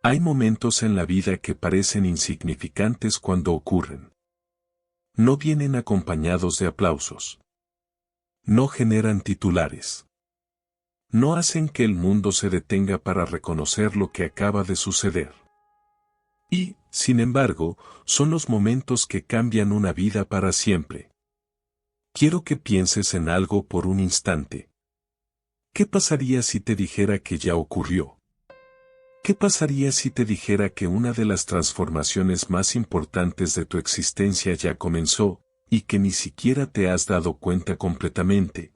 Hay momentos en la vida que parecen insignificantes cuando ocurren. No vienen acompañados de aplausos. No generan titulares. No hacen que el mundo se detenga para reconocer lo que acaba de suceder. Y, sin embargo, son los momentos que cambian una vida para siempre. Quiero que pienses en algo por un instante. ¿Qué pasaría si te dijera que ya ocurrió? ¿Qué pasaría si te dijera que una de las transformaciones más importantes de tu existencia ya comenzó, y que ni siquiera te has dado cuenta completamente?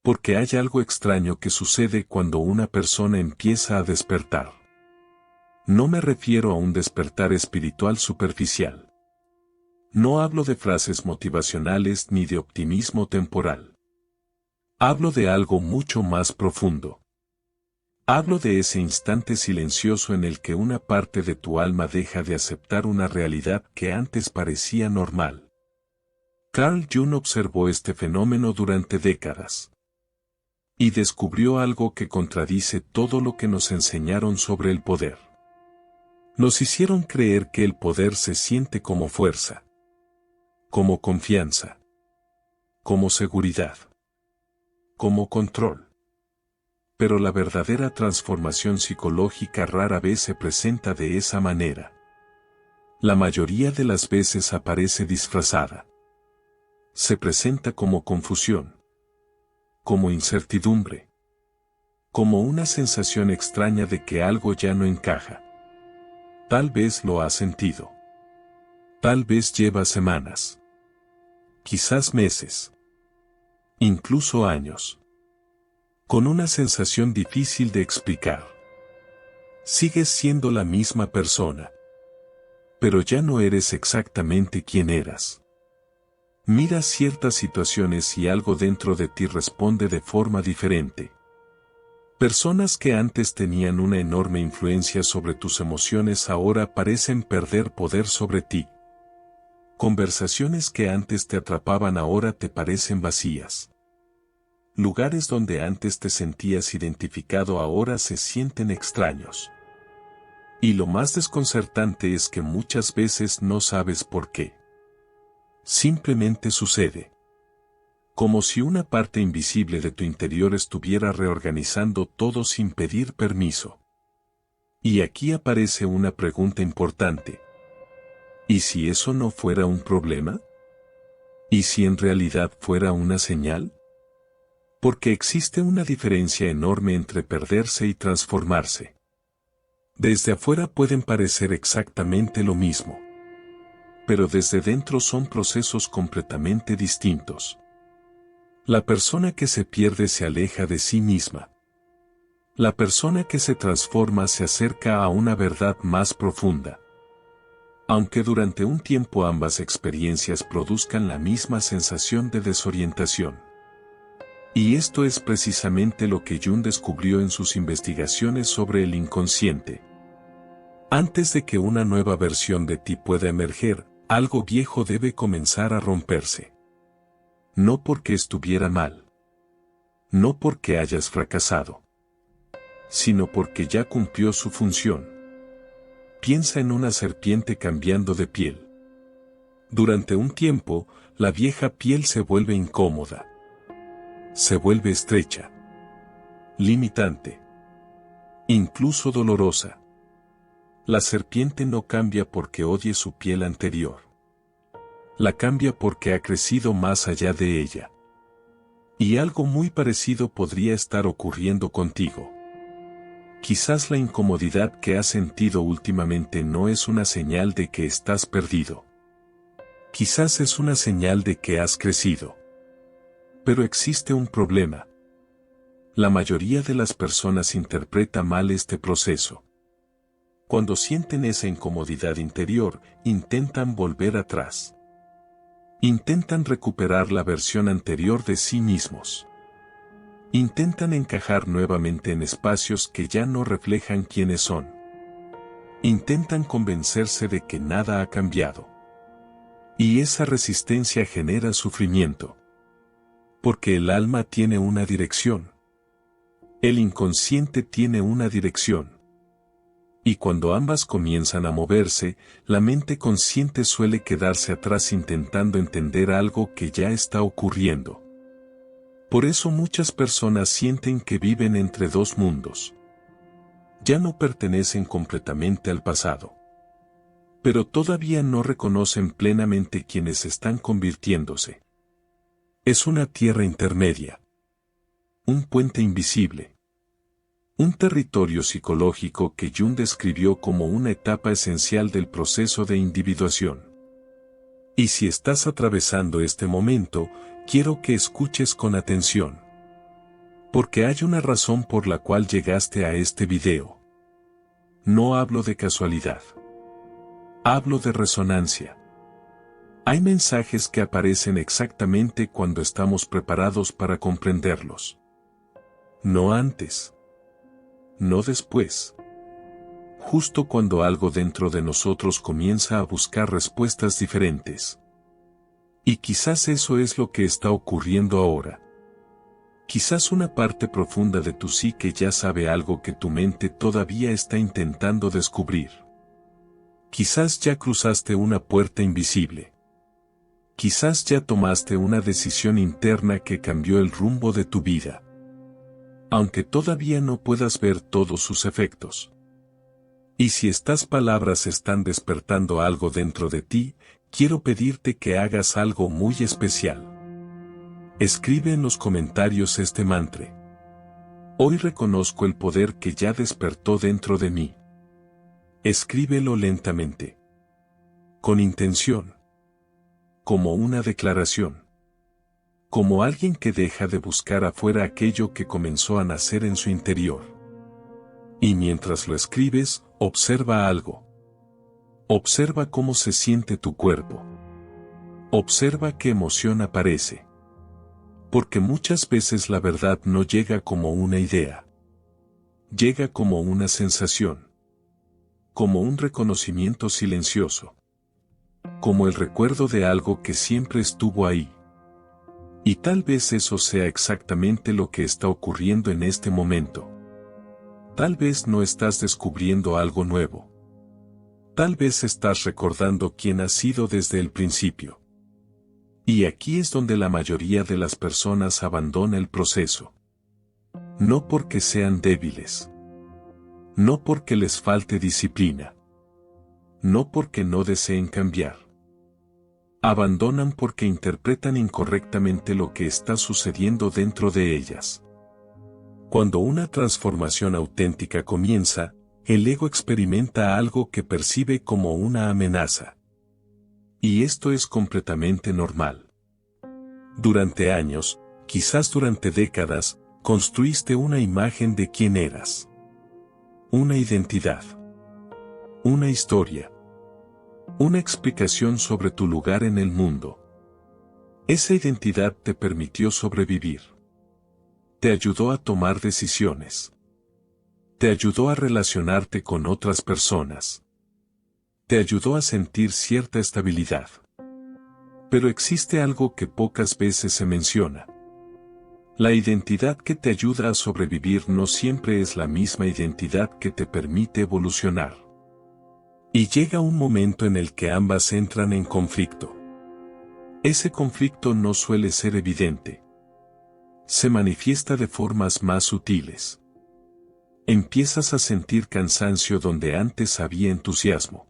Porque hay algo extraño que sucede cuando una persona empieza a despertar. No me refiero a un despertar espiritual superficial. No hablo de frases motivacionales ni de optimismo temporal. Hablo de algo mucho más profundo. Hablo de ese instante silencioso en el que una parte de tu alma deja de aceptar una realidad que antes parecía normal. Carl Jung observó este fenómeno durante décadas. Y descubrió algo que contradice todo lo que nos enseñaron sobre el poder. Nos hicieron creer que el poder se siente como fuerza, como confianza, como seguridad, como control. Pero la verdadera transformación psicológica rara vez se presenta de esa manera. La mayoría de las veces aparece disfrazada. Se presenta como confusión, como incertidumbre, como una sensación extraña de que algo ya no encaja. Tal vez lo has sentido. Tal vez lleva semanas. Quizás meses. Incluso años. Con una sensación difícil de explicar. Sigues siendo la misma persona. Pero ya no eres exactamente quien eras. Miras ciertas situaciones y algo dentro de ti responde de forma diferente. Personas que antes tenían una enorme influencia sobre tus emociones ahora parecen perder poder sobre ti. Conversaciones que antes te atrapaban ahora te parecen vacías. Lugares donde antes te sentías identificado ahora se sienten extraños. Y lo más desconcertante es que muchas veces no sabes por qué. Simplemente sucede. Como si una parte invisible de tu interior estuviera reorganizando todo sin pedir permiso. Y aquí aparece una pregunta importante. ¿Y si eso no fuera un problema? ¿Y si en realidad fuera una señal? Porque existe una diferencia enorme entre perderse y transformarse. Desde afuera pueden parecer exactamente lo mismo. Pero desde dentro son procesos completamente distintos. La persona que se pierde se aleja de sí misma. La persona que se transforma se acerca a una verdad más profunda. Aunque durante un tiempo ambas experiencias produzcan la misma sensación de desorientación. Y esto es precisamente lo que Jung descubrió en sus investigaciones sobre el inconsciente. Antes de que una nueva versión de ti pueda emerger, algo viejo debe comenzar a romperse. No porque estuviera mal. No porque hayas fracasado. Sino porque ya cumplió su función. Piensa en una serpiente cambiando de piel. Durante un tiempo, la vieja piel se vuelve incómoda. Se vuelve estrecha. Limitante. Incluso dolorosa. La serpiente no cambia porque odie su piel anterior. La cambia porque ha crecido más allá de ella. Y algo muy parecido podría estar ocurriendo contigo. Quizás la incomodidad que has sentido últimamente no es una señal de que estás perdido. Quizás es una señal de que has crecido. Pero existe un problema. La mayoría de las personas interpreta mal este proceso. Cuando sienten esa incomodidad interior, intentan volver atrás. Intentan recuperar la versión anterior de sí mismos. Intentan encajar nuevamente en espacios que ya no reflejan quiénes son. Intentan convencerse de que nada ha cambiado. Y esa resistencia genera sufrimiento. Porque el alma tiene una dirección. El inconsciente tiene una dirección. Y cuando ambas comienzan a moverse, la mente consciente suele quedarse atrás intentando entender algo que ya está ocurriendo. Por eso muchas personas sienten que viven entre dos mundos. Ya no pertenecen completamente al pasado. Pero todavía no reconocen plenamente quiénes están convirtiéndose. Es una tierra intermedia. Un puente invisible. Un territorio psicológico que Jung describió como una etapa esencial del proceso de individuación. Y si estás atravesando este momento, quiero que escuches con atención. Porque hay una razón por la cual llegaste a este video. No hablo de casualidad. Hablo de resonancia. Hay mensajes que aparecen exactamente cuando estamos preparados para comprenderlos. No antes. No después. Justo cuando algo dentro de nosotros comienza a buscar respuestas diferentes. Y quizás eso es lo que está ocurriendo ahora. Quizás una parte profunda de tu psique ya sabe algo que tu mente todavía está intentando descubrir. Quizás ya cruzaste una puerta invisible. Quizás ya tomaste una decisión interna que cambió el rumbo de tu vida. Aunque todavía no puedas ver todos sus efectos. Y si estas palabras están despertando algo dentro de ti, quiero pedirte que hagas algo muy especial. Escribe en los comentarios este mantra. Hoy reconozco el poder que ya despertó dentro de mí. Escríbelo lentamente. Con intención. Como una declaración. Como alguien que deja de buscar afuera aquello que comenzó a nacer en su interior. Y mientras lo escribes, observa algo. Observa cómo se siente tu cuerpo. Observa qué emoción aparece. Porque muchas veces la verdad no llega como una idea. Llega como una sensación. Como un reconocimiento silencioso. Como el recuerdo de algo que siempre estuvo ahí. Y tal vez eso sea exactamente lo que está ocurriendo en este momento. Tal vez no estás descubriendo algo nuevo. Tal vez estás recordando quién has sido desde el principio. Y aquí es donde la mayoría de las personas abandona el proceso. No porque sean débiles. No porque les falte disciplina. No porque no deseen cambiar. Abandonan porque interpretan incorrectamente lo que está sucediendo dentro de ellas. Cuando una transformación auténtica comienza, el ego experimenta algo que percibe como una amenaza. Y esto es completamente normal. Durante años, quizás durante décadas, construiste una imagen de quién eras. Una identidad. Una historia. Una explicación sobre tu lugar en el mundo. Esa identidad te permitió sobrevivir. Te ayudó a tomar decisiones. Te ayudó a relacionarte con otras personas. Te ayudó a sentir cierta estabilidad. Pero existe algo que pocas veces se menciona. La identidad que te ayuda a sobrevivir no siempre es la misma identidad que te permite evolucionar. Y llega un momento en el que ambas entran en conflicto. Ese conflicto no suele ser evidente. Se manifiesta de formas más sutiles. Empiezas a sentir cansancio donde antes había entusiasmo.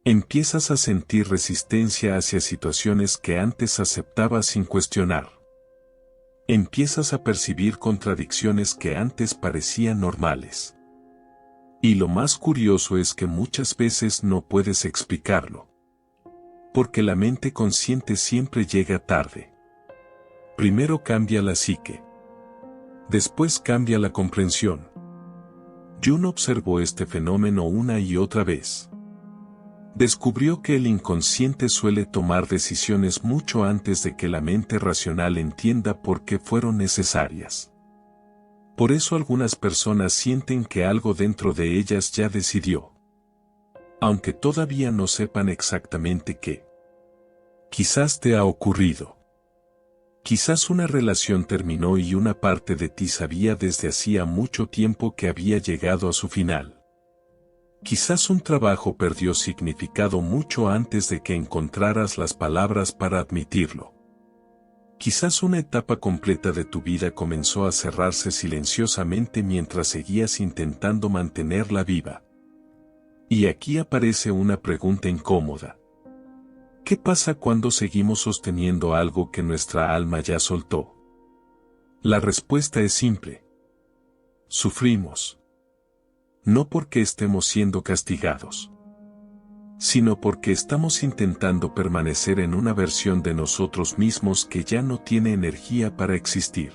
Empiezas a sentir resistencia hacia situaciones que antes aceptabas sin cuestionar. Empiezas a percibir contradicciones que antes parecían normales. Y lo más curioso es que muchas veces no puedes explicarlo. Porque la mente consciente siempre llega tarde. Primero cambia la psique. Después cambia la comprensión. Jung observó este fenómeno una y otra vez. Descubrió que el inconsciente suele tomar decisiones mucho antes de que la mente racional entienda por qué fueron necesarias. Por eso algunas personas sienten que algo dentro de ellas ya decidió. Aunque todavía no sepan exactamente qué. Quizás te ha ocurrido. Quizás una relación terminó y una parte de ti sabía desde hacía mucho tiempo que había llegado a su final. Quizás un trabajo perdió significado mucho antes de que encontraras las palabras para admitirlo. Quizás una etapa completa de tu vida comenzó a cerrarse silenciosamente mientras seguías intentando mantenerla viva. Y aquí aparece una pregunta incómoda. ¿Qué pasa cuando seguimos sosteniendo algo que nuestra alma ya soltó? La respuesta es simple. Sufrimos. No porque estemos siendo castigados, sino porque estamos intentando permanecer en una versión de nosotros mismos que ya no tiene energía para existir.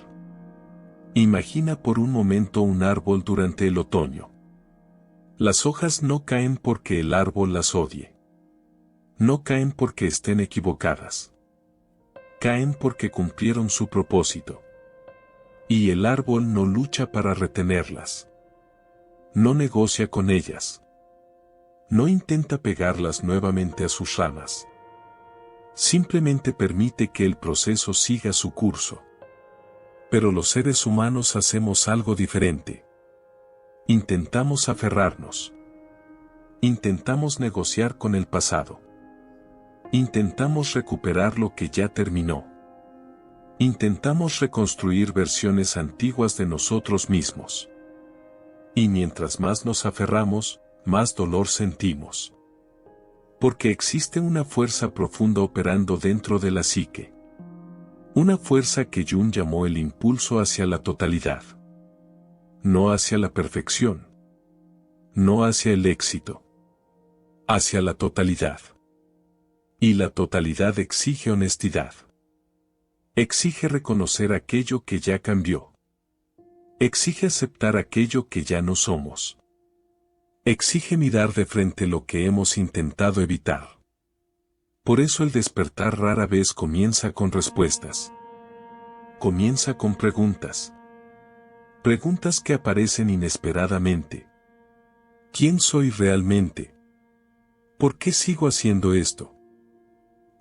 Imagina por un momento un árbol durante el otoño. Las hojas no caen porque el árbol las odie. No caen porque estén equivocadas. Caen porque cumplieron su propósito. Y el árbol no lucha para retenerlas. No negocia con ellas. No intenta pegarlas nuevamente a sus ramas. Simplemente permite que el proceso siga su curso. Pero los seres humanos hacemos algo diferente. Intentamos aferrarnos. Intentamos negociar con el pasado. Intentamos recuperar lo que ya terminó. Intentamos reconstruir versiones antiguas de nosotros mismos. Y mientras más nos aferramos, más dolor sentimos. Porque existe una fuerza profunda operando dentro de la psique. Una fuerza que Jung llamó el impulso hacia la totalidad. No hacia la perfección. No hacia el éxito. Hacia la totalidad. Y la totalidad exige honestidad. Exige reconocer aquello que ya cambió. Exige aceptar aquello que ya no somos. Exige mirar de frente lo que hemos intentado evitar. Por eso el despertar rara vez comienza con respuestas. Comienza con preguntas. Preguntas que aparecen inesperadamente. ¿Quién soy realmente? ¿Por qué sigo haciendo esto?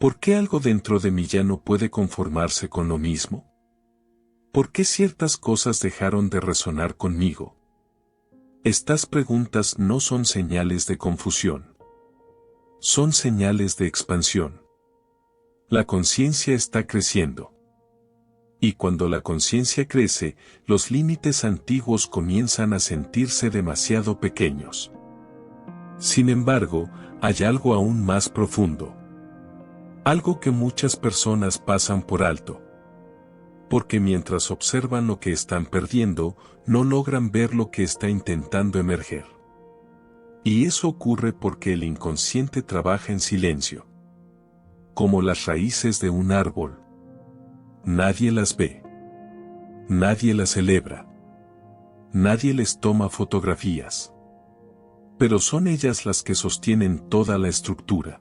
¿Por qué algo dentro de mí ya no puede conformarse con lo mismo? ¿Por qué ciertas cosas dejaron de resonar conmigo? Estas preguntas no son señales de confusión. Son señales de expansión. La conciencia está creciendo. Y cuando la conciencia crece, los límites antiguos comienzan a sentirse demasiado pequeños. Sin embargo, hay algo aún más profundo. Algo que muchas personas pasan por alto. Porque mientras observan lo que están perdiendo, no logran ver lo que está intentando emerger. Y eso ocurre porque el inconsciente trabaja en silencio. Como las raíces de un árbol. Nadie las ve. Nadie las celebra. Nadie les toma fotografías. Pero son ellas las que sostienen toda la estructura.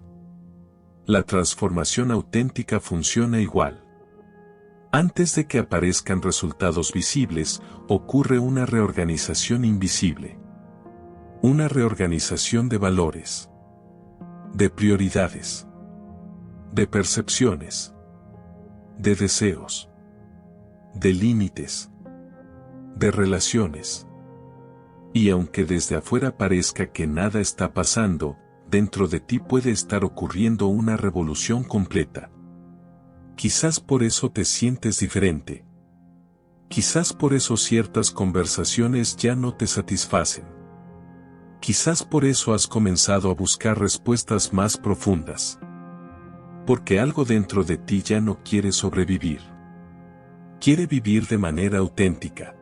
La transformación auténtica funciona igual. Antes de que aparezcan resultados visibles, ocurre una reorganización invisible. Una reorganización de valores. De prioridades. De percepciones. De deseos. De límites. De relaciones. Y aunque desde afuera parezca que nada está pasando, dentro de ti puede estar ocurriendo una revolución completa. Quizás por eso te sientes diferente. Quizás por eso ciertas conversaciones ya no te satisfacen. Quizás por eso has comenzado a buscar respuestas más profundas. Porque algo dentro de ti ya no quiere sobrevivir. Quiere vivir de manera auténtica.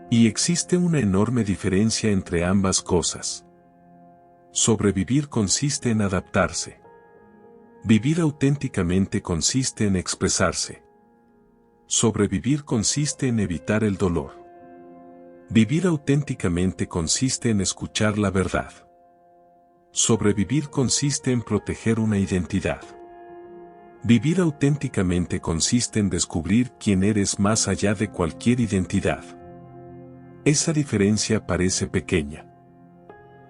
Y existe una enorme diferencia entre ambas cosas. Sobrevivir consiste en adaptarse. Vivir auténticamente consiste en expresarse. Sobrevivir consiste en evitar el dolor. Vivir auténticamente consiste en escuchar la verdad. Sobrevivir consiste en proteger una identidad. Vivir auténticamente consiste en descubrir quién eres más allá de cualquier identidad. Esa diferencia parece pequeña,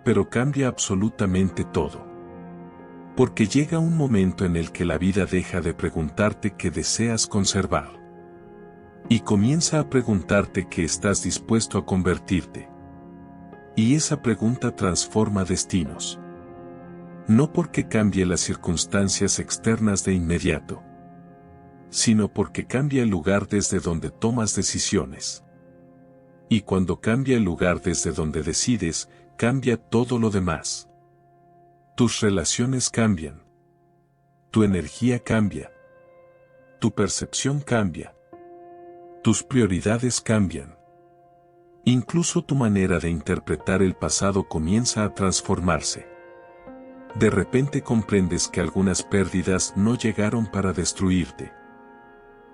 pero cambia absolutamente todo. Porque llega un momento en el que la vida deja de preguntarte qué deseas conservar. Y comienza a preguntarte qué estás dispuesto a convertirte. Y esa pregunta transforma destinos. No porque cambie las circunstancias externas de inmediato, sino porque cambia el lugar desde donde tomas decisiones. Y cuando cambia el lugar desde donde decides, cambia todo lo demás. Tus relaciones cambian. Tu energía cambia. Tu percepción cambia. Tus prioridades cambian. Incluso tu manera de interpretar el pasado comienza a transformarse. De repente comprendes que algunas pérdidas no llegaron para destruirte.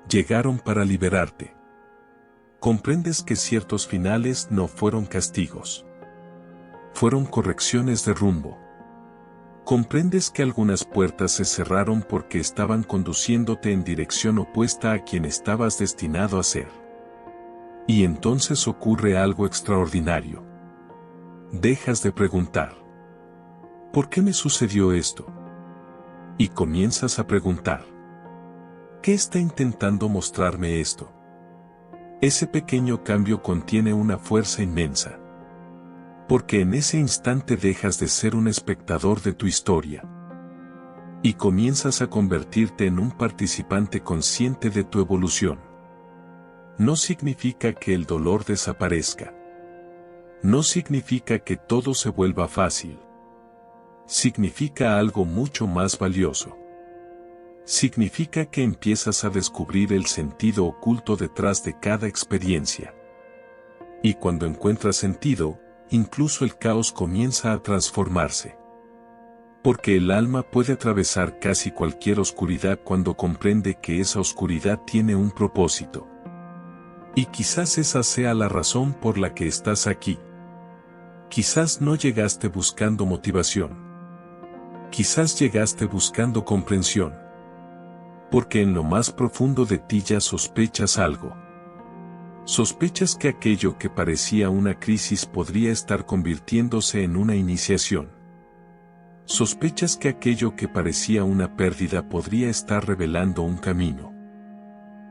Llegaron para liberarte. Comprendes que ciertos finales no fueron castigos. Fueron correcciones de rumbo. Comprendes que algunas puertas se cerraron porque estaban conduciéndote en dirección opuesta a quien estabas destinado a ser. Y entonces ocurre algo extraordinario. Dejas de preguntar: ¿por qué me sucedió esto? Y comienzas a preguntar: ¿qué está intentando mostrarme esto? Ese pequeño cambio contiene una fuerza inmensa. Porque en ese instante dejas de ser un espectador de tu historia. Y comienzas a convertirte en un participante consciente de tu evolución. No significa que el dolor desaparezca. No significa que todo se vuelva fácil. Significa algo mucho más valioso. Significa que empiezas a descubrir el sentido oculto detrás de cada experiencia. Y cuando encuentras sentido, incluso el caos comienza a transformarse. Porque el alma puede atravesar casi cualquier oscuridad cuando comprende que esa oscuridad tiene un propósito. Y quizás esa sea la razón por la que estás aquí. Quizás no llegaste buscando motivación. Quizás llegaste buscando comprensión. Porque en lo más profundo de ti ya sospechas algo. Sospechas que aquello que parecía una crisis podría estar convirtiéndose en una iniciación. Sospechas que aquello que parecía una pérdida podría estar revelando un camino.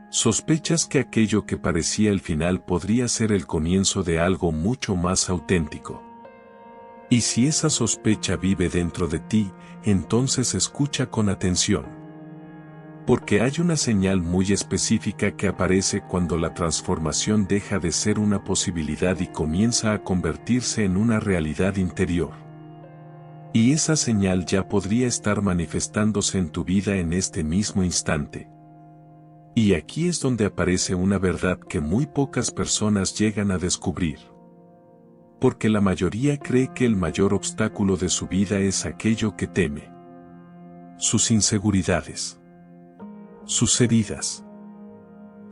Sospechas que aquello que parecía el final podría ser el comienzo de algo mucho más auténtico. Y si esa sospecha vive dentro de ti, entonces escucha con atención. Porque hay una señal muy específica que aparece cuando la transformación deja de ser una posibilidad y comienza a convertirse en una realidad interior. Y esa señal ya podría estar manifestándose en tu vida en este mismo instante. Y aquí es donde aparece una verdad que muy pocas personas llegan a descubrir. Porque la mayoría cree que el mayor obstáculo de su vida es aquello que teme. Sus inseguridades. Sus heridas.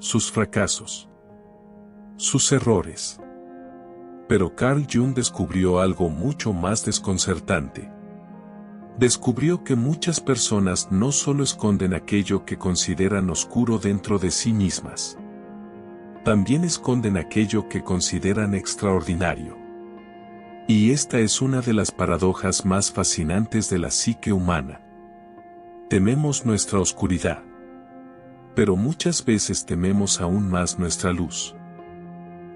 Sus fracasos. Sus errores. Pero Carl Jung descubrió algo mucho más desconcertante. Descubrió que muchas personas no solo esconden aquello que consideran oscuro dentro de sí mismas. También esconden aquello que consideran extraordinario. Y esta es una de las paradojas más fascinantes de la psique humana. Tememos nuestra oscuridad. Pero muchas veces tememos aún más nuestra luz.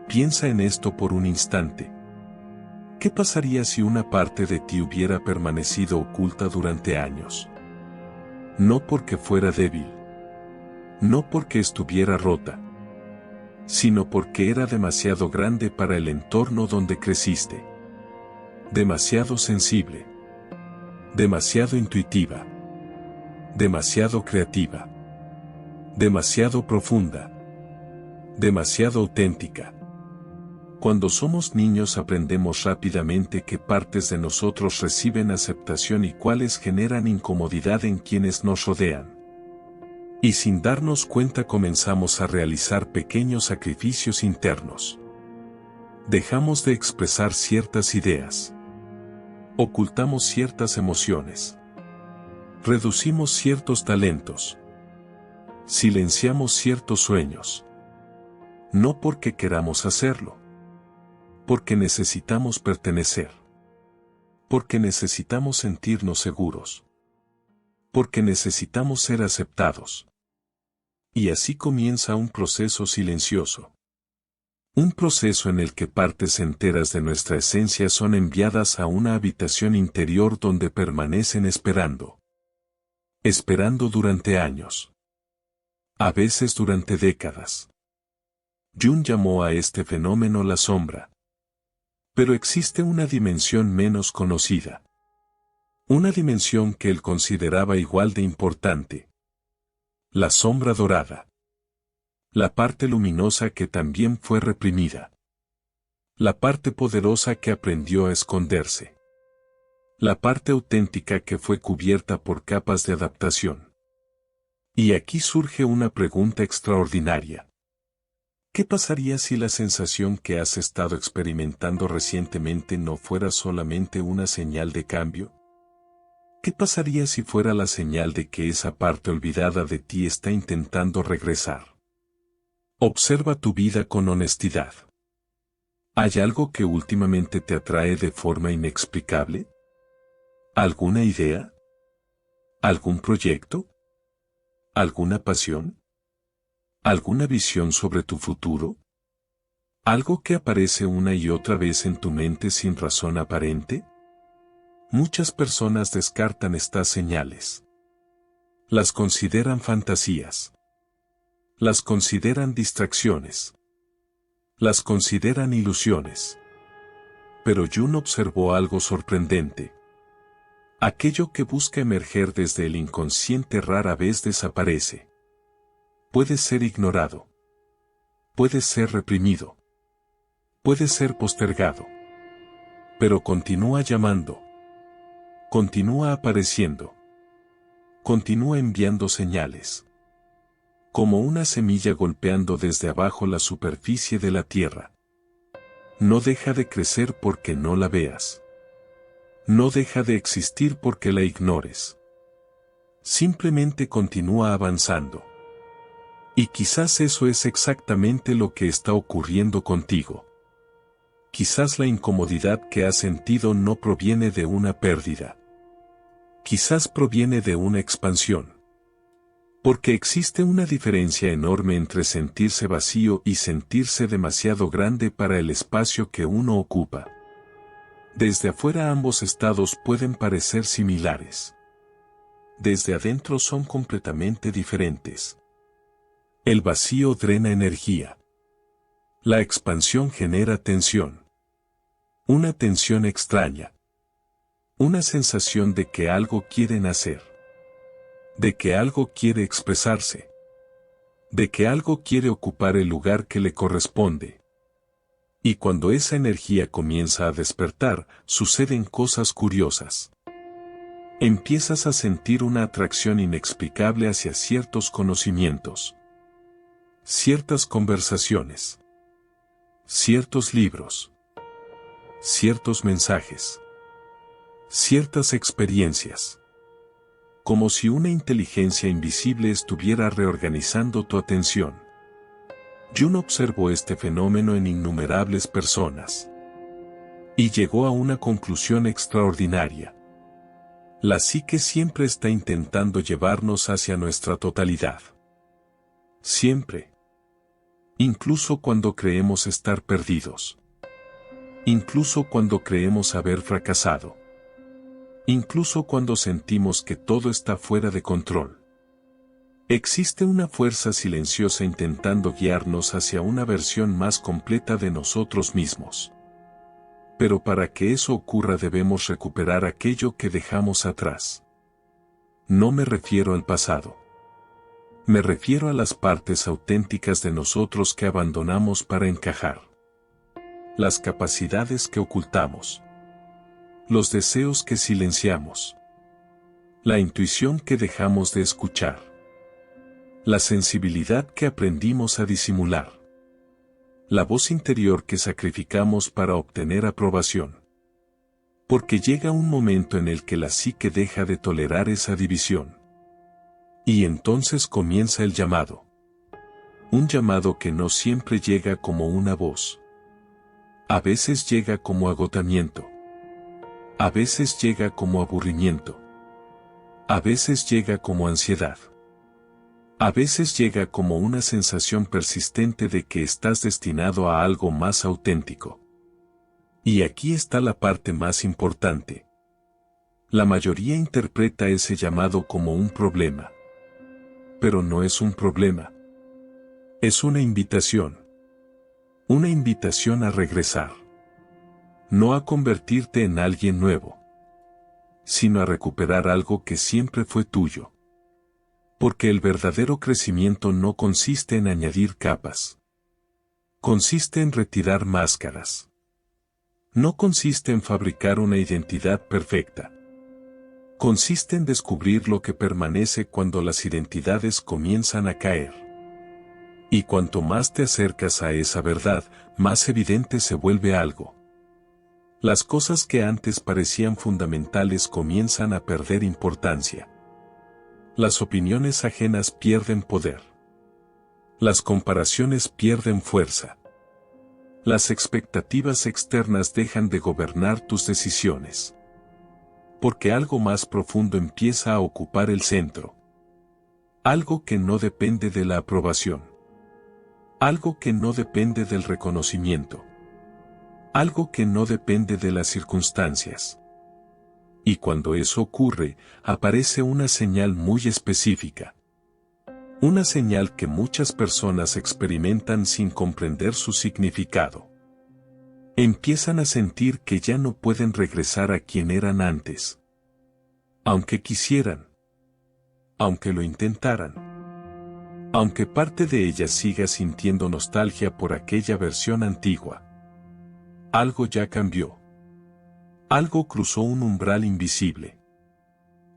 Piensa en esto por un instante. ¿Qué pasaría si una parte de ti hubiera permanecido oculta durante años? No porque fuera débil. No porque estuviera rota. Sino porque era demasiado grande para el entorno donde creciste. Demasiado sensible. Demasiado intuitiva. Demasiado creativa. Demasiado profunda. Demasiado auténtica. Cuando somos niños aprendemos rápidamente qué partes de nosotros reciben aceptación y cuáles generan incomodidad en quienes nos rodean. Y sin darnos cuenta comenzamos a realizar pequeños sacrificios internos. Dejamos de expresar ciertas ideas. Ocultamos ciertas emociones. Reducimos ciertos talentos. Silenciamos ciertos sueños. No porque queramos hacerlo. Porque necesitamos pertenecer. Porque necesitamos sentirnos seguros. Porque necesitamos ser aceptados. Y así comienza un proceso silencioso. Un proceso en el que partes enteras de nuestra esencia son enviadas a una habitación interior donde permanecen esperando. Esperando durante años. A veces durante décadas. Jung llamó a este fenómeno la sombra. Pero existe una dimensión menos conocida. Una dimensión que él consideraba igual de importante. La sombra dorada. La parte luminosa que también fue reprimida. La parte poderosa que aprendió a esconderse. La parte auténtica que fue cubierta por capas de adaptación. Y aquí surge una pregunta extraordinaria. ¿Qué pasaría si la sensación que has estado experimentando recientemente no fuera solamente una señal de cambio? ¿Qué pasaría si fuera la señal de que esa parte olvidada de ti está intentando regresar? Observa tu vida con honestidad. ¿Hay algo que últimamente te atrae de forma inexplicable? ¿Alguna idea? ¿Algún proyecto? ¿Alguna pasión? ¿Alguna visión sobre tu futuro? ¿Algo que aparece una y otra vez en tu mente sin razón aparente? Muchas personas descartan estas señales. Las consideran fantasías. Las consideran distracciones. Las consideran ilusiones. Pero Jung observó algo sorprendente. Aquello que busca emerger desde el inconsciente rara vez desaparece. Puede ser ignorado. Puede ser reprimido. Puede ser postergado. Pero continúa llamando. Continúa apareciendo. Continúa enviando señales. Como una semilla golpeando desde abajo la superficie de la tierra. No deja de crecer porque no la veas. No deja de existir porque la ignores. Simplemente continúa avanzando. Y quizás eso es exactamente lo que está ocurriendo contigo. Quizás la incomodidad que has sentido no proviene de una pérdida. Quizás proviene de una expansión. Porque existe una diferencia enorme entre sentirse vacío y sentirse demasiado grande para el espacio que uno ocupa. Desde afuera ambos estados pueden parecer similares. Desde adentro son completamente diferentes. El vacío drena energía. La expansión genera tensión. Una tensión extraña. Una sensación de que algo quiere nacer. De que algo quiere expresarse. De que algo quiere ocupar el lugar que le corresponde. Y cuando esa energía comienza a despertar, suceden cosas curiosas. Empiezas a sentir una atracción inexplicable hacia ciertos conocimientos. Ciertas conversaciones. Ciertos libros. Ciertos mensajes. Ciertas experiencias. Como si una inteligencia invisible estuviera reorganizando tu atención. Jung observó este fenómeno en innumerables personas. Y llegó a una conclusión extraordinaria. La psique siempre está intentando llevarnos hacia nuestra totalidad. Siempre. Incluso cuando creemos estar perdidos. Incluso cuando creemos haber fracasado. Incluso cuando sentimos que todo está fuera de control. Existe una fuerza silenciosa intentando guiarnos hacia una versión más completa de nosotros mismos. Pero para que eso ocurra debemos recuperar aquello que dejamos atrás. No me refiero al pasado. Me refiero a las partes auténticas de nosotros que abandonamos para encajar. Las capacidades que ocultamos. Los deseos que silenciamos. La intuición que dejamos de escuchar. La sensibilidad que aprendimos a disimular. La voz interior que sacrificamos para obtener aprobación. Porque llega un momento en el que la psique deja de tolerar esa división. Y entonces comienza el llamado. Un llamado que no siempre llega como una voz. A veces llega como agotamiento. A veces llega como aburrimiento. A veces llega como ansiedad. A veces llega como una sensación persistente de que estás destinado a algo más auténtico. Y aquí está la parte más importante. La mayoría interpreta ese llamado como un problema. Pero no es un problema. Es una invitación. Una invitación a regresar. No a convertirte en alguien nuevo, sino a recuperar algo que siempre fue tuyo. Porque el verdadero crecimiento no consiste en añadir capas. Consiste en retirar máscaras. No consiste en fabricar una identidad perfecta. Consiste en descubrir lo que permanece cuando las identidades comienzan a caer. Y cuanto más te acercas a esa verdad, más evidente se vuelve algo. Las cosas que antes parecían fundamentales comienzan a perder importancia. Las opiniones ajenas pierden poder. Las comparaciones pierden fuerza. Las expectativas externas dejan de gobernar tus decisiones. Porque algo más profundo empieza a ocupar el centro. Algo que no depende de la aprobación. Algo que no depende del reconocimiento. Algo que no depende de las circunstancias. Y cuando eso ocurre, aparece una señal muy específica. Una señal que muchas personas experimentan sin comprender su significado. Empiezan a sentir que ya no pueden regresar a quien eran antes. Aunque quisieran. Aunque lo intentaran. Aunque parte de ellas siga sintiendo nostalgia por aquella versión antigua. Algo ya cambió. Algo cruzó un umbral invisible.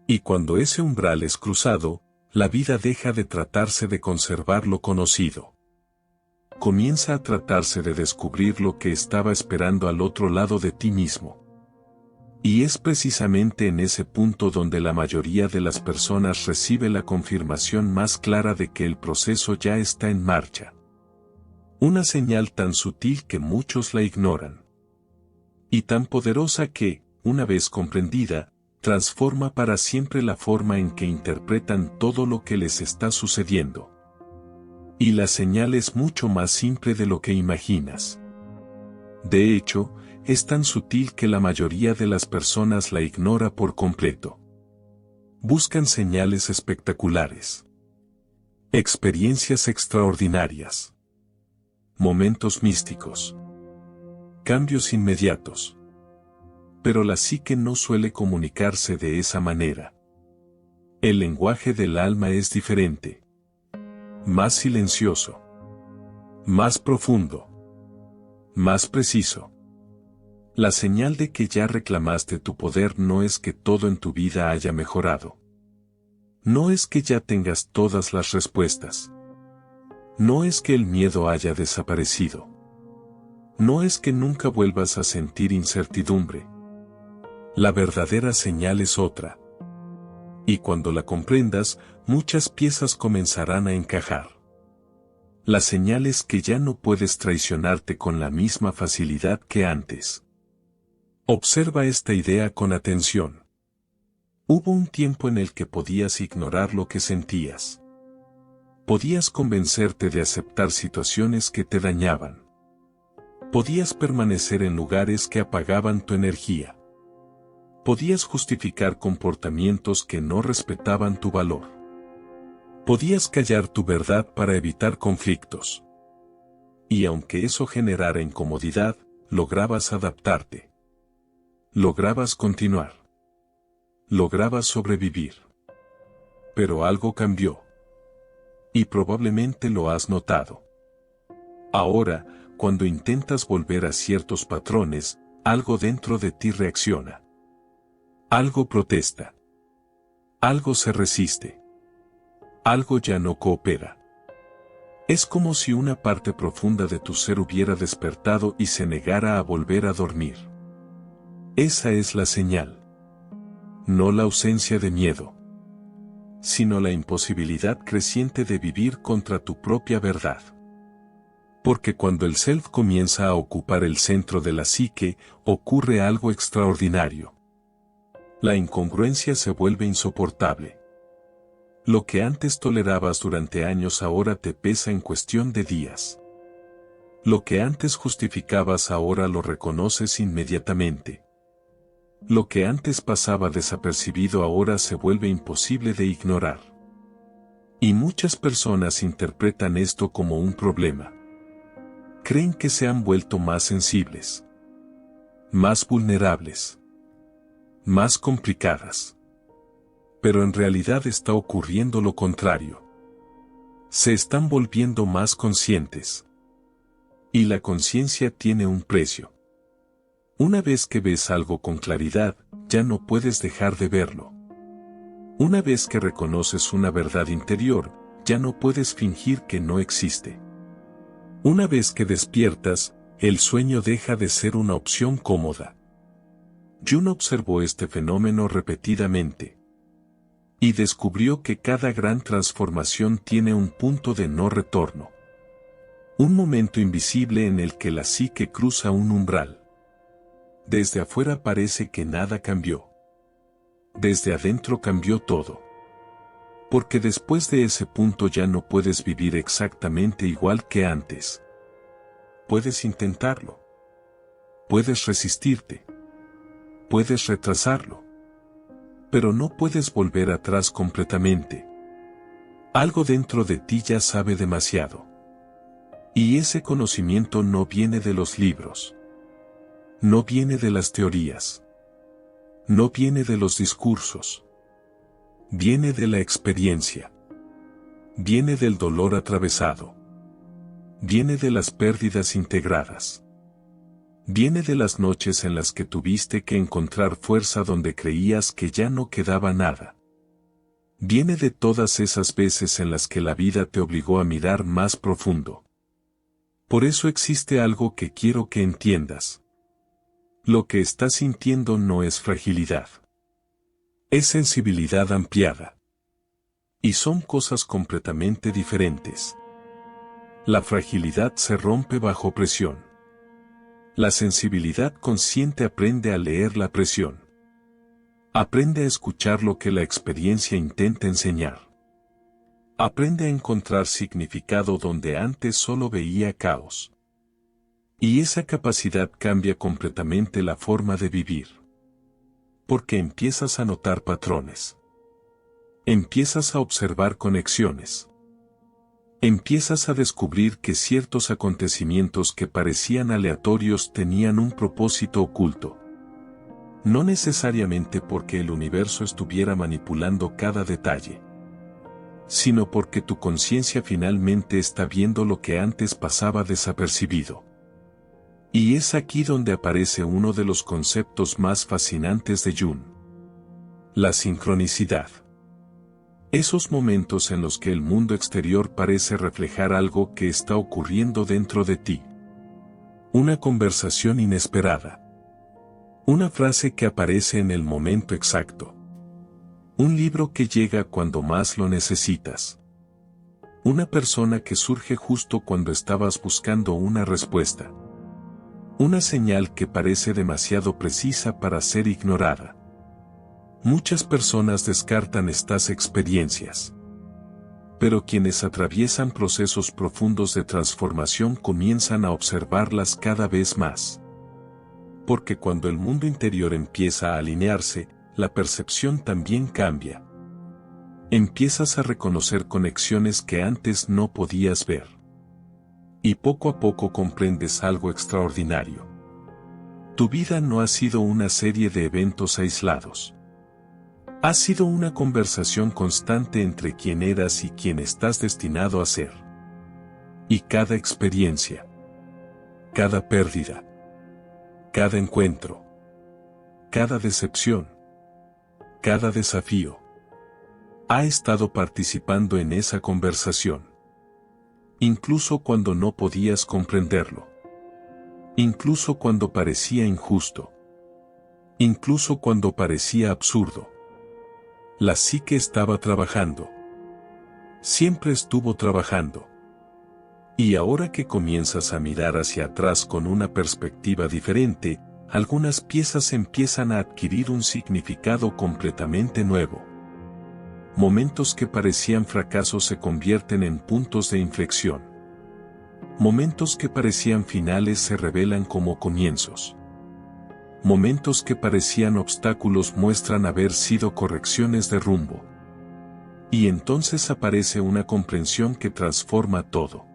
Y cuando ese umbral es cruzado, la vida deja de tratarse de conservar lo conocido. Comienza a tratarse de descubrir lo que estaba esperando al otro lado de ti mismo. Y es precisamente en ese punto donde la mayoría de las personas recibe la confirmación más clara de que el proceso ya está en marcha. Una señal tan sutil que muchos la ignoran. Y tan poderosa que, una vez comprendida, transforma para siempre la forma en que interpretan todo lo que les está sucediendo. Y la señal es mucho más simple de lo que imaginas. De hecho, es tan sutil que la mayoría de las personas la ignora por completo. Buscan señales espectaculares. Experiencias extraordinarias. Momentos místicos. Cambios inmediatos. Pero la psique no suele comunicarse de esa manera. El lenguaje del alma es diferente. Más silencioso. Más profundo. Más preciso. La señal de que ya reclamaste tu poder no es que todo en tu vida haya mejorado. No es que ya tengas todas las respuestas. No es que el miedo haya desaparecido. No es que nunca vuelvas a sentir incertidumbre. La verdadera señal es otra. Y cuando la comprendas, muchas piezas comenzarán a encajar. La señal es que ya no puedes traicionarte con la misma facilidad que antes. Observa esta idea con atención. Hubo un tiempo en el que podías ignorar lo que sentías. Podías convencerte de aceptar situaciones que te dañaban. Podías permanecer en lugares que apagaban tu energía. Podías justificar comportamientos que no respetaban tu valor. Podías callar tu verdad para evitar conflictos. Y aunque eso generara incomodidad, lograbas adaptarte. Lograbas continuar. Lograbas sobrevivir. Pero algo cambió. Y probablemente lo has notado. Ahora, cuando intentas volver a ciertos patrones, algo dentro de ti reacciona. Algo protesta. Algo se resiste. Algo ya no coopera. Es como si una parte profunda de tu ser hubiera despertado y se negara a volver a dormir. Esa es la señal. No la ausencia de miedo, sino la imposibilidad creciente de vivir contra tu propia verdad. Porque cuando el self comienza a ocupar el centro de la psique, ocurre algo extraordinario. La incongruencia se vuelve insoportable. Lo que antes tolerabas durante años ahora te pesa en cuestión de días. Lo que antes justificabas ahora lo reconoces inmediatamente. Lo que antes pasaba desapercibido ahora se vuelve imposible de ignorar. Y muchas personas interpretan esto como un problema. Creen que se han vuelto más sensibles, más vulnerables, más complicadas. Pero en realidad está ocurriendo lo contrario. Se están volviendo más conscientes. Y la conciencia tiene un precio. Una vez que ves algo con claridad, ya no puedes dejar de verlo. Una vez que reconoces una verdad interior, ya no puedes fingir que no existe. Una vez que despiertas, el sueño deja de ser una opción cómoda. Jung observó este fenómeno repetidamente. Y descubrió que cada gran transformación tiene un punto de no retorno. Un momento invisible en el que la psique cruza un umbral. Desde afuera parece que nada cambió. Desde adentro cambió todo. Porque después de ese punto ya no puedes vivir exactamente igual que antes. Puedes intentarlo. Puedes resistirte. Puedes retrasarlo. Pero no puedes volver atrás completamente. Algo dentro de ti ya sabe demasiado. Y ese conocimiento no viene de los libros. No viene de las teorías. No viene de los discursos. Viene de la experiencia. Viene del dolor atravesado. Viene de las pérdidas integradas. Viene de las noches en las que tuviste que encontrar fuerza donde creías que ya no quedaba nada. Viene de todas esas veces en las que la vida te obligó a mirar más profundo. Por eso existe algo que quiero que entiendas. Lo que estás sintiendo no es fragilidad. Es sensibilidad ampliada. Y son cosas completamente diferentes. La fragilidad se rompe bajo presión. La sensibilidad consciente aprende a leer la presión. Aprende a escuchar lo que la experiencia intenta enseñar. Aprende a encontrar significado donde antes solo veía caos. Y esa capacidad cambia completamente la forma de vivir. Porque empiezas a notar patrones. Empiezas a observar conexiones. Empiezas a descubrir que ciertos acontecimientos que parecían aleatorios tenían un propósito oculto. No necesariamente porque el universo estuviera manipulando cada detalle, sino porque tu conciencia finalmente está viendo lo que antes pasaba desapercibido. Y es aquí donde aparece uno de los conceptos más fascinantes de Jung: la sincronicidad. Esos momentos en los que el mundo exterior parece reflejar algo que está ocurriendo dentro de ti. Una conversación inesperada. Una frase que aparece en el momento exacto. Un libro que llega cuando más lo necesitas. Una persona que surge justo cuando estabas buscando una respuesta. Una señal que parece demasiado precisa para ser ignorada. Muchas personas descartan estas experiencias. Pero quienes atraviesan procesos profundos de transformación comienzan a observarlas cada vez más. Porque cuando el mundo interior empieza a alinearse, la percepción también cambia. Empiezas a reconocer conexiones que antes no podías ver. Y poco a poco comprendes algo extraordinario. Tu vida no ha sido una serie de eventos aislados. Ha sido una conversación constante entre quién eras y quién estás destinado a ser. Y cada experiencia, cada pérdida, cada encuentro, cada decepción, cada desafío, ha estado participando en esa conversación. Incluso cuando no podías comprenderlo. Incluso cuando parecía injusto. Incluso cuando parecía absurdo. La psique estaba trabajando. Siempre estuvo trabajando. Y ahora que comienzas a mirar hacia atrás con una perspectiva diferente, algunas piezas empiezan a adquirir un significado completamente nuevo. Momentos que parecían fracasos se convierten en puntos de inflexión. Momentos que parecían finales se revelan como comienzos. Momentos que parecían obstáculos muestran haber sido correcciones de rumbo. Y entonces aparece una comprensión que transforma todo.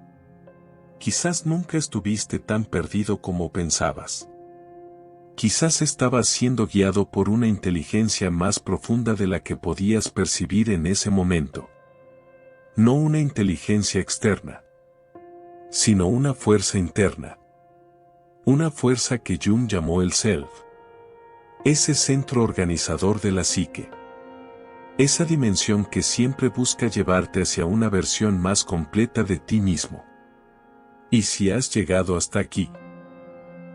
Quizás nunca estuviste tan perdido como pensabas. Quizás estabas siendo guiado por una inteligencia más profunda de la que podías percibir en ese momento. No una inteligencia externa, sino una fuerza interna. Una fuerza que Jung llamó el Self. Ese centro organizador de la psique. Esa dimensión que siempre busca llevarte hacia una versión más completa de ti mismo. Y si has llegado hasta aquí,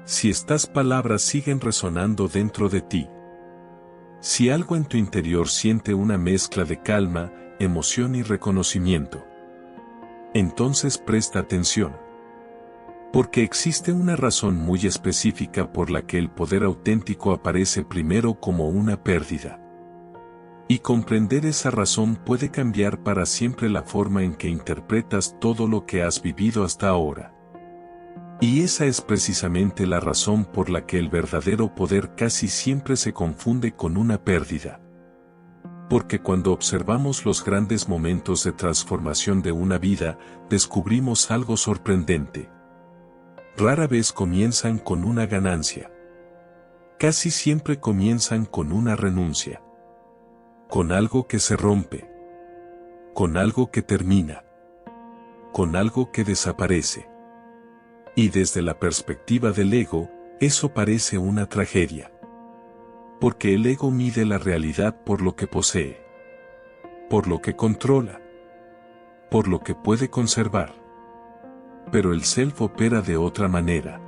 si estas palabras siguen resonando dentro de ti, si algo en tu interior siente una mezcla de calma, emoción y reconocimiento, entonces presta atención. Porque existe una razón muy específica por la que el poder auténtico aparece primero como una pérdida. Y comprender esa razón puede cambiar para siempre la forma en que interpretas todo lo que has vivido hasta ahora. Y esa es precisamente la razón por la que el verdadero poder casi siempre se confunde con una pérdida. Porque cuando observamos los grandes momentos de transformación de una vida, descubrimos algo sorprendente. Rara vez comienzan con una ganancia. Casi siempre comienzan con una renuncia. Con algo que se rompe. Con algo que termina. Con algo que desaparece. Y desde la perspectiva del ego, eso parece una tragedia. Porque el ego mide la realidad por lo que posee. Por lo que controla. Por lo que puede conservar. Pero el Self opera de otra manera.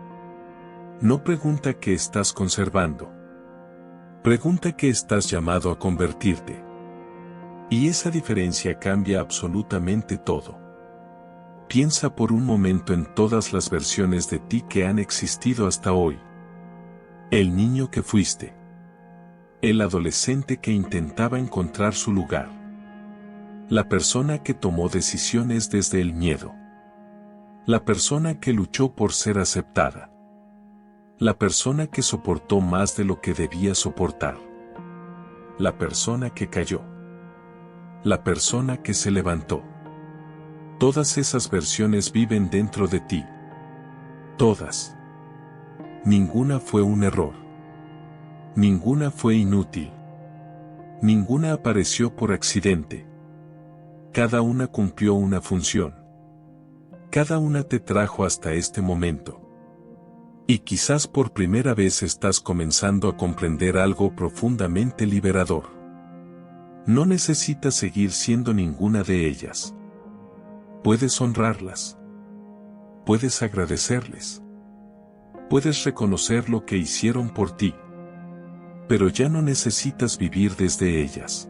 No pregunta qué estás conservando. Pregunta qué estás llamado a convertirte. Y esa diferencia cambia absolutamente todo. Piensa por un momento en todas las versiones de ti que han existido hasta hoy. El niño que fuiste. El adolescente que intentaba encontrar su lugar. La persona que tomó decisiones desde el miedo. La persona que luchó por ser aceptada. La persona que soportó más de lo que debía soportar. La persona que cayó. La persona que se levantó. Todas esas versiones viven dentro de ti. Todas. Ninguna fue un error. Ninguna fue inútil. Ninguna apareció por accidente. Cada una cumplió una función. Cada una te trajo hasta este momento. Y quizás por primera vez estás comenzando a comprender algo profundamente liberador. No necesitas seguir siendo ninguna de ellas. Puedes honrarlas. Puedes agradecerles. Puedes reconocer lo que hicieron por ti. Pero ya no necesitas vivir desde ellas.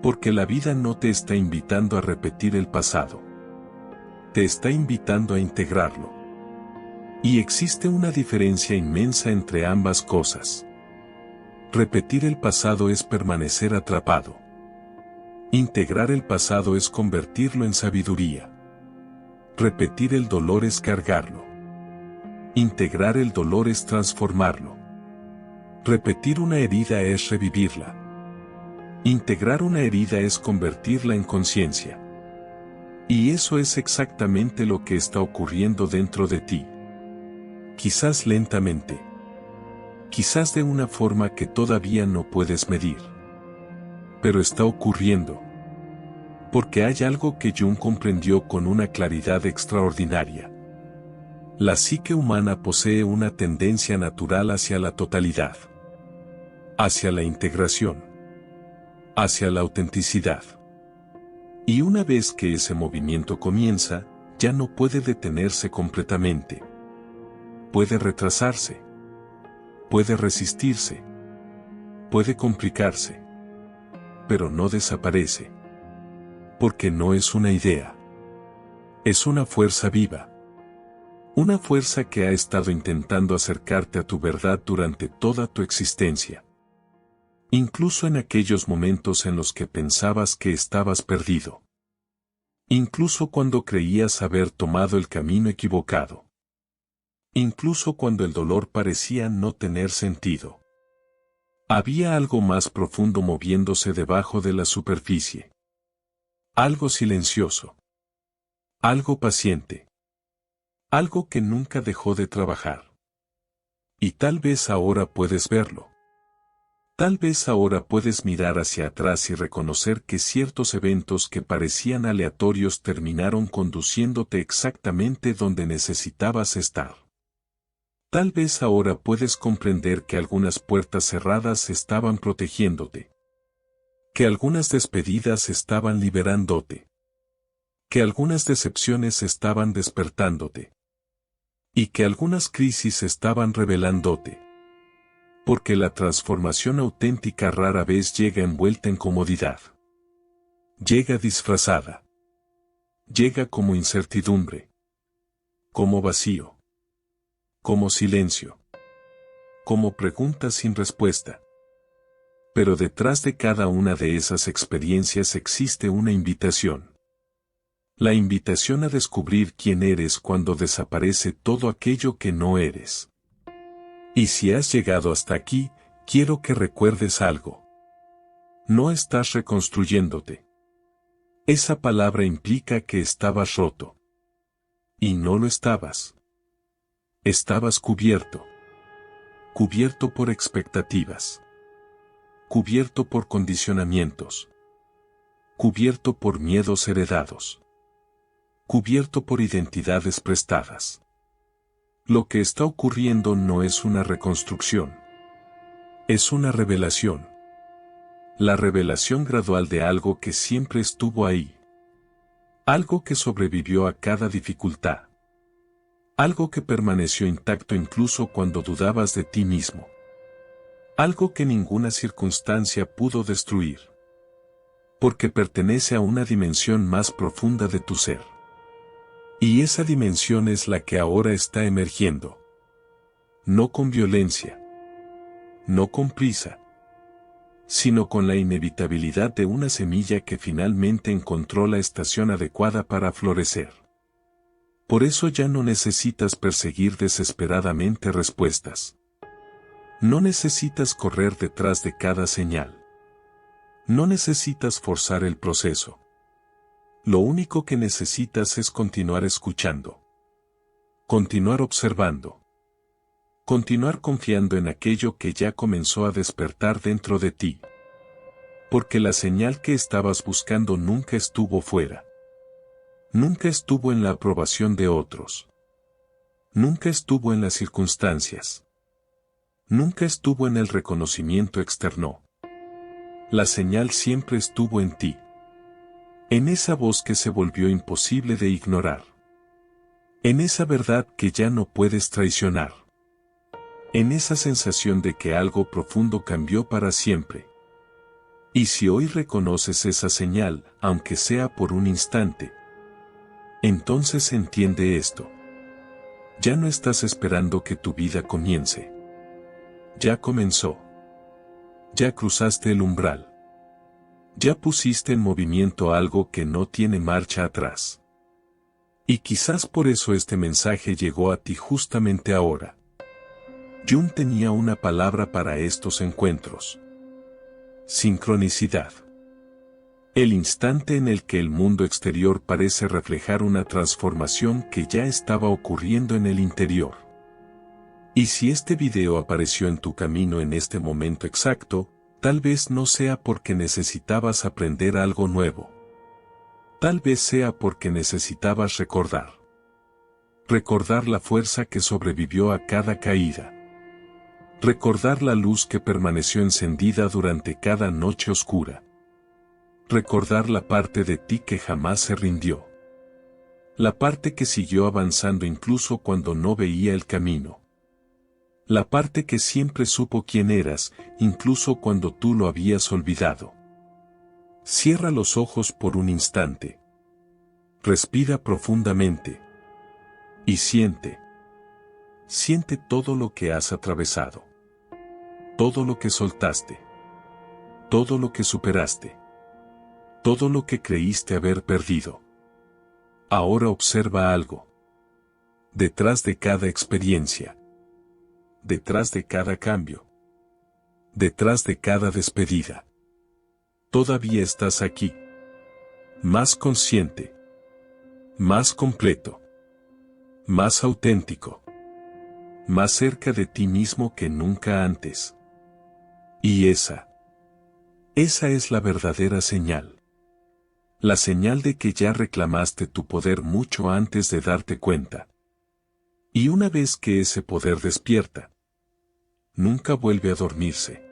Porque la vida no te está invitando a repetir el pasado. Te está invitando a integrarlo. Y existe una diferencia inmensa entre ambas cosas. Repetir el pasado es permanecer atrapado. Integrar el pasado es convertirlo en sabiduría. Repetir el dolor es cargarlo. Integrar el dolor es transformarlo. Repetir una herida es revivirla. Integrar una herida es convertirla en conciencia. Y eso es exactamente lo que está ocurriendo dentro de ti. Quizás lentamente. Quizás de una forma que todavía no puedes medir. Pero está ocurriendo. Porque hay algo que Jung comprendió con una claridad extraordinaria. La psique humana posee una tendencia natural hacia la totalidad. Hacia la integración. Hacia la autenticidad. Y una vez que ese movimiento comienza, ya no puede detenerse completamente. Puede retrasarse. Puede resistirse. Puede complicarse. Pero no desaparece. Porque no es una idea. Es una fuerza viva. Una fuerza que ha estado intentando acercarte a tu verdad durante toda tu existencia. Incluso en aquellos momentos en los que pensabas que estabas perdido. Incluso cuando creías haber tomado el camino equivocado. Incluso cuando el dolor parecía no tener sentido. Había algo más profundo moviéndose debajo de la superficie. Algo silencioso. Algo paciente. Algo que nunca dejó de trabajar. Y tal vez ahora puedes verlo. Tal vez ahora puedes mirar hacia atrás y reconocer que ciertos eventos que parecían aleatorios terminaron conduciéndote exactamente donde necesitabas estar. Tal vez ahora puedes comprender que algunas puertas cerradas estaban protegiéndote. Que algunas despedidas estaban liberándote. Que algunas decepciones estaban despertándote. Y que algunas crisis estaban revelándote. Porque la transformación auténtica rara vez llega envuelta en comodidad. Llega disfrazada. Llega como incertidumbre. Como vacío. Como silencio. Como pregunta sin respuesta. Pero detrás de cada una de esas experiencias existe una invitación. La invitación a descubrir quién eres cuando desaparece todo aquello que no eres. Y si has llegado hasta aquí, quiero que recuerdes algo. No estás reconstruyéndote. Esa palabra implica que estabas roto. Y no lo estabas. Estabas cubierto. Cubierto por expectativas. Cubierto por condicionamientos. Cubierto por miedos heredados. Cubierto por identidades prestadas. Lo que está ocurriendo no es una reconstrucción. Es una revelación. La revelación gradual de algo que siempre estuvo ahí. Algo que sobrevivió a cada dificultad. Algo que permaneció intacto incluso cuando dudabas de ti mismo. Algo que ninguna circunstancia pudo destruir. Porque pertenece a una dimensión más profunda de tu ser. Y esa dimensión es la que ahora está emergiendo. No con violencia. No con prisa. Sino con la inevitabilidad de una semilla que finalmente encontró la estación adecuada para florecer. Por eso ya no necesitas perseguir desesperadamente respuestas. No necesitas correr detrás de cada señal. No necesitas forzar el proceso. Lo único que necesitas es continuar escuchando. Continuar observando. Continuar confiando en aquello que ya comenzó a despertar dentro de ti. Porque la señal que estabas buscando nunca estuvo fuera. Nunca estuvo en la aprobación de otros. Nunca estuvo en las circunstancias. Nunca estuvo en el reconocimiento externo. La señal siempre estuvo en ti. En esa voz que se volvió imposible de ignorar. En esa verdad que ya no puedes traicionar. En esa sensación de que algo profundo cambió para siempre. Y si hoy reconoces esa señal, aunque sea por un instante, entonces entiende esto. Ya no estás esperando que tu vida comience. Ya comenzó. Ya cruzaste el umbral. Ya pusiste en movimiento algo que no tiene marcha atrás. Y quizás por eso este mensaje llegó a ti justamente ahora. Jung tenía una palabra para estos encuentros. Sincronicidad. El instante en el que el mundo exterior parece reflejar una transformación que ya estaba ocurriendo en el interior. Y si este video apareció en tu camino en este momento exacto, tal vez no sea porque necesitabas aprender algo nuevo. Tal vez sea porque necesitabas recordar. Recordar la fuerza que sobrevivió a cada caída. Recordar la luz que permaneció encendida durante cada noche oscura. Recordar la parte de ti que jamás se rindió. La parte que siguió avanzando incluso cuando no veía el camino. La parte que siempre supo quién eras, incluso cuando tú lo habías olvidado. Cierra los ojos por un instante. Respira profundamente. Y siente. Siente todo lo que has atravesado. Todo lo que soltaste. todo lo que superaste, todo lo que creíste haber perdido. Ahora observa algo. Detrás de cada experiencia, detrás de cada cambio, detrás de cada despedida, todavía estás aquí. Más consciente, más completo, más auténtico, más cerca de ti mismo que nunca antes. Y esa es la verdadera señal. La señal de que ya reclamaste tu poder mucho antes de darte cuenta. Y una vez que ese poder despierta, nunca vuelve a dormirse.